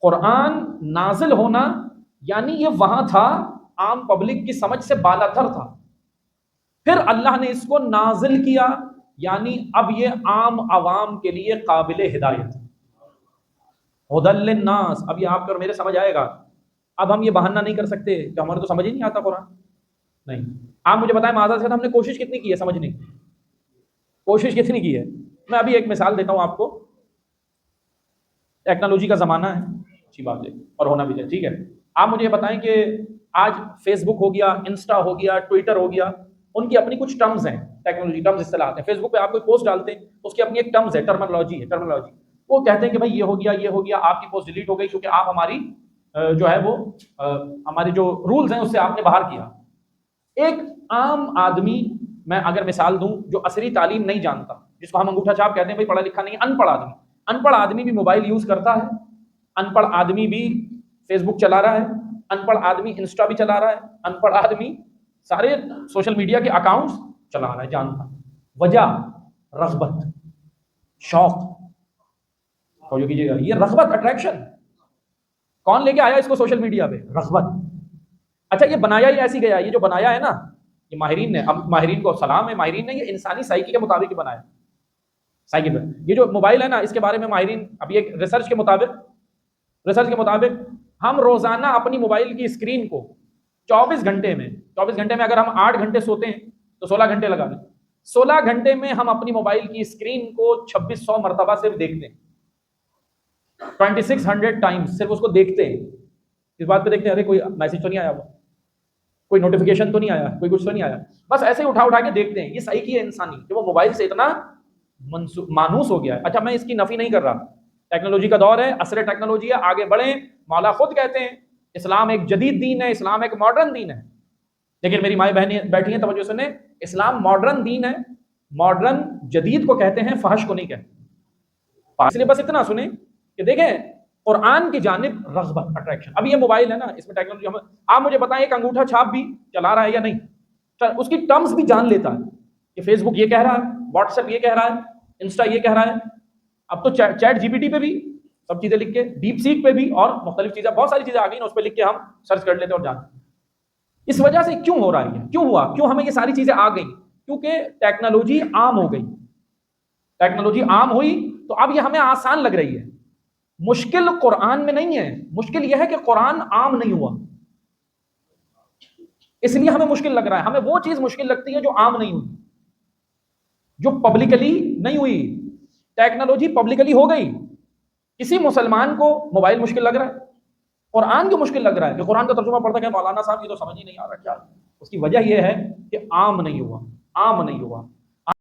قرآن نازل ہونا یعنی یہ وہاں تھا، عام پبلک کی سمجھ سے بالاتر تھا، پھر اللہ نے اس کو نازل کیا یعنی اب یہ عام عوام کے لیے قابل ہدایت، ہدی للناس۔ اب یہ آپ کو اور میرے سمجھ آئے گا، اب ہم یہ بہانہ نہیں کر سکتے کہ ہمارے تو سمجھ ہی نہیں آتا قرآن، نہیں۔ آپ مجھے بتائیں معاذ سے ہم نے کوشش کتنی کی ہے سمجھنے کی، کوشش کتنی کی ہے؟ میں ابھی ایک مثال دیتا ہوں آپ کو، ٹیکنالوجی کا زمانہ ہے، اچھی بات ہے اور ہونا بھی چاہیے، ٹھیک ہے۔ آپ مجھے بتائیں کہ آج فیس بک ہو گیا، انسٹا ہو گیا، ٹویٹر ہو گیا، ان کی اپنی کچھ ٹرمز ہیں، ٹیکنالوجی ٹرمز اصطلاحات ہیں۔ فیس بک پہ آپ کوئی پوسٹ ڈالتے ہیں اس کی اپنی ایک ٹرمز ہے، ٹرمنالوجی ہے، وہ کہتے ہیں کہ بھائی یہ ہو گیا، یہ ہو گیا، آپ کی پوسٹ ڈیلیٹ ہو گئی کیونکہ آپ ہماری جو ہے وہ ہمارے جو رولز ہیں اس سے آپ نے باہر کیا۔ ایک عام آدمی، میں اگر مثال دوں جو عصری تعلیم نہیں جانتا، جس کو ہم انگوٹھا چھاپ کہتے ہیں، بھائی پڑھا لکھا نہیں، ان پڑھ آدمی بھی موبائل یوز کرتا ہے، ان پڑھ آدمی بھی فیس بک چلا رہا ہے، ان پڑھ آدمی انسٹا بھی چلا رہا ہے، ان پڑھ آدمی سارے سوشل میڈیا کے اکاؤنٹس چلا رہا ہے، جانتا۔ وجہ رغبت، شوق، توجہ کیجیے گا، یہ رغبت، اٹریکشن، کون لے کے آیا اس کو سوشل میڈیا پہ؟ رغبت۔ اچھا یہ بنایا ہی ایسی گیا، یہ جو بنایا ہے نا یہ ماہرین نے، اب ماہرین کو سلام ہے، ماہرین نے یہ انسانی سائیکی کے مطابق ہی بنایا، سائیکی پہ۔ یہ جو موبائل ہے نا اس کے بارے میں ماہرین اب یہ ریسرچ کے مطابق ہم روزانہ اپنی موبائل کی اسکرین کو 24 گھنٹے میں اگر ہم 8 گھنٹے سوتے ہیں تو 16 گھنٹے لگا لیں، 16 گھنٹے میں ہم اپنی موبائل کی اسکرین کو 2600 مرتبہ صرف دیکھتے ہیں، 2600 ٹائمز صرف اس کو دیکھتے ہیں۔ اس بات پہ دیکھتے ہیں ارے کوئی میسج تو نہیں آیا ہوا، کوئی نوٹیفیکیشن تو نہیں آیا، کوئی کچھ تو نہیں آیا، بس ایسے ہی اٹھا کے دیکھتے ہیں۔ یہ سائیکی ہے انسانی کہ وہ موبائل سے اتنا مانوس ہو گیا ہے۔ اچھا میں اس کی نفی نہیں کر رہا، ٹیکنالوجی کا دور ہے، عصر ٹیکنالوجی ہے، آگے بڑھیں۔ مولا خود کہتے ہیں اسلام ایک جدید دین ہے، اسلام ایک ماڈرن دین ہے، لیکن میری مائیں بہنیں بیٹھی ہیں توجہ سنیں، اسلام ماڈرن دین ہے، ماڈرن جدید کو کہتے ہیں، فحش کو نہیں کہتے۔ اس لیے بس اتنا سنیں کہ دیکھیں قرآن کی جانب رغبت، اٹریکشن۔ اب یہ موبائل ہے نا اس میں ٹیکنالوجی، آپ مجھے بتائیں ایک انگوٹھا چھاپ بھی چلا رہا ہے یا نہیں، اس کی ٹرمز بھی جان لیتا ہے کہ فیس بک یہ کہہ رہا ہے، واٹس ایپ یہ کہہ رہا ہے، انسٹا یہ کہہ رہا ہے، اب تو چیٹ جی پی ٹی پہ بھی سب چیزیں لکھ کے، ڈیپ سیک پہ بھی اور مختلف چیزیں، بہت ساری چیزیں آ گئی نا، اس پہ لکھ کے ہم سرچ کر لیتے اور جانتے ہیں۔ اس وجہ سے کیوں ہو رہا ہے، کیوں ہوا، کیوں ہمیں یہ ساری چیزیں آ گئیں؟ کیونکہ ٹیکنالوجی عام ہو گئی، ٹیکنالوجی عام ہوئی تو اب یہ ہمیں آسان لگ رہی ہے۔ مشکل قرآن میں نہیں ہے، مشکل یہ ہے کہ قرآن عام نہیں ہوا، اس لیے ہمیں مشکل لگ رہا ہے۔ ہمیں وہ چیز مشکل لگتی ہے جو عام نہیں ہوئی، جو پبلکلی نہیں ہوئی۔ ٹیکنالوجی پبلکلی ہو گئی، کسی مسلمان کو موبائل مشکل لگ رہا ہے، قرآن کیوں مشکل لگ رہا ہے کہ قرآن کا ترجمہ پڑھتا ہے مولانا صاحب یہ تو سمجھ ہی نہیں آ رہا کیا؟ اس کی وجہ یہ ہے کہ عام نہیں ہوا، عام نہیں ہوا۔